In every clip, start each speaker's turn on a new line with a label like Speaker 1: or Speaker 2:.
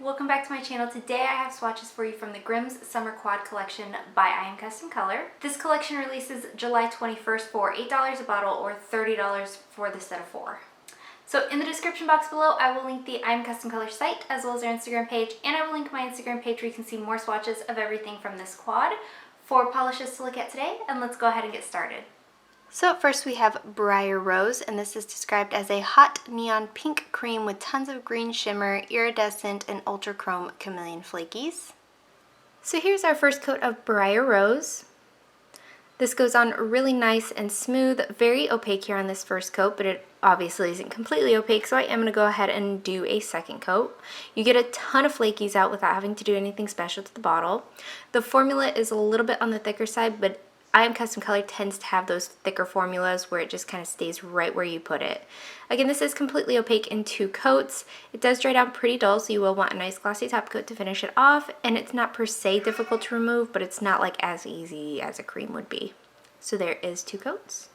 Speaker 1: welcome back to my channel. Today I have swatches for you from the Grimm's Summer Quad Collection by I A M Custom Color. This collection releases July 21st for $8 a bottle or $30 for the set of 4. So in the description box below, I will link the I A M Custom Color site as well as their Instagram page, and I will link my Instagram page where you can see more swatches of everything from this quad. 4 polishes to look at today, and let's go ahead and get started. So at first we have Briar Rose, and this is described as a hot neon pink cream with tons of green shimmer, iridescent, and ultra chrome chameleon flakies. So here's our first coat of Briar Rose. This goes on really nice and smooth, very opaque here on this first coat, but it obviously isn't completely opaque, so I am going to go ahead and do a second coat. You get a ton of flakies out without having to do anything special to the bottle. The formula is a little bit on the thicker side, but I A M Custom Color tends to have those thicker formulas where it just kind of stays right where you put it. Again, this is completely opaque in 2 coats. It does dry down pretty dull, so you will want a nice glossy top coat to finish it off, and it's not per se difficult to remove, but it's not like as easy as a cream would be. So there is 2 coats.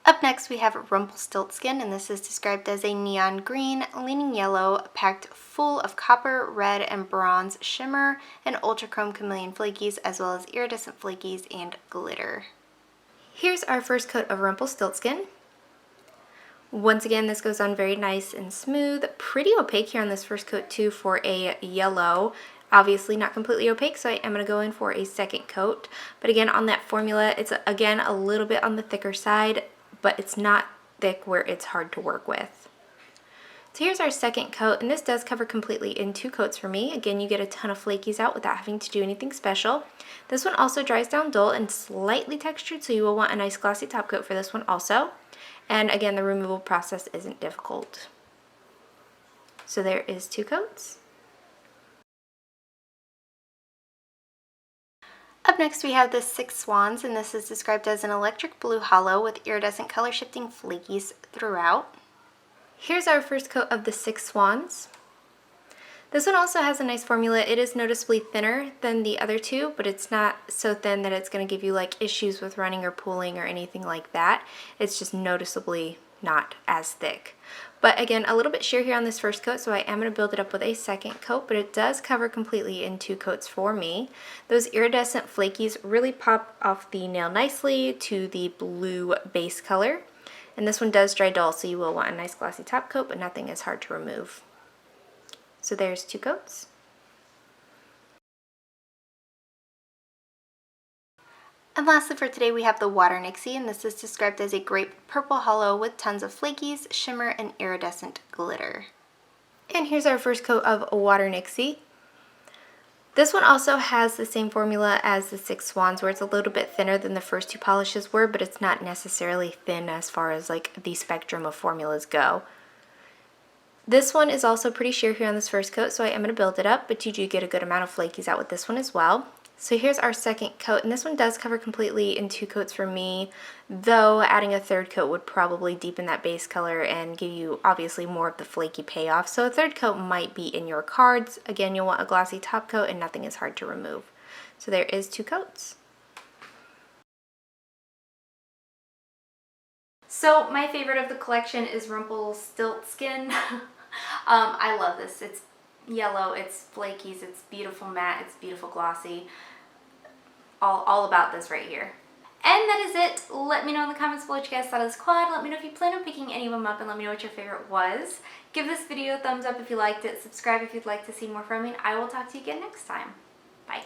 Speaker 1: Up next we have Rumpelstiltskin, and this is described as a neon green, leaning yellow, packed full of copper, red, and bronze shimmer and ultra chrome chameleon flakies, as well as iridescent flakies and glitter. Here's our first coat of Rumpelstiltskin. Once again, this goes on very nice and smooth, pretty opaque here on this first coat too for a yellow. Obviously not completely opaque, so I am going to go in for a second coat. But again, on that formula, it's again a little bit on the thicker side, but it's not thick where it's hard to work with. So here's our second coat, and this does cover completely in 2 coats for me. Again, you get a ton of flakies out without having to do anything special. This one also dries down dull and slightly textured, so you will want a nice glossy top coat for this one also. And again, the removal process isn't difficult. So there is 2 coats. Up next we have the 6 Swans, and this is described as an electric blue hollow with iridescent color shifting flakies throughout. Here's our first coat of the 6 Swans. This one also has a nice formula. It is noticeably thinner than the other 2, but it's not so thin that it's going to give you like issues with running or pooling or anything like that. It's just noticeably not as thick. But again, a little bit sheer here on this first coat, so I am going to build it up with a second coat, but it does cover completely in 2 coats for me. Those iridescent flakies really pop off the nail nicely to the blue base color. And this one does dry dull, so you will want a nice glossy top coat, but nothing is hard to remove. So there's 2 coats. And lastly for today we have the Water Nixie, and this is described as a grape purple hollow with tons of flakies, shimmer, and iridescent glitter. And here's our first coat of Water Nixie. This one also has the same formula as the 6 Swans, where it's a little bit thinner than the first 2 polishes were, but it's not necessarily thin as far as like the spectrum of formulas go. This one is also pretty sheer here on this first coat, so I am going to build it up, but you do get a good amount of flakies out with this one as well. So here's our second coat, and this one does cover completely in 2 coats for me, though adding a third coat would probably deepen that base color and give you obviously more of the flaky payoff. So a third coat might be in your cards. Again, you'll want a glossy top coat and nothing is hard to remove. So there is 2 coats. So my favorite of the collection is Rumpelstiltskin. I love this. It's yellow, it's flakies, it's beautiful matte, it's beautiful glossy. All about this right here. And that is it. Let me know in the comments below what you guys thought of this quad. Let me know if you plan on picking any of them up, and let me know what your favorite was. Give this video a thumbs up if you liked it. Subscribe if you'd like to see more from me, and I will talk to you again next time. Bye.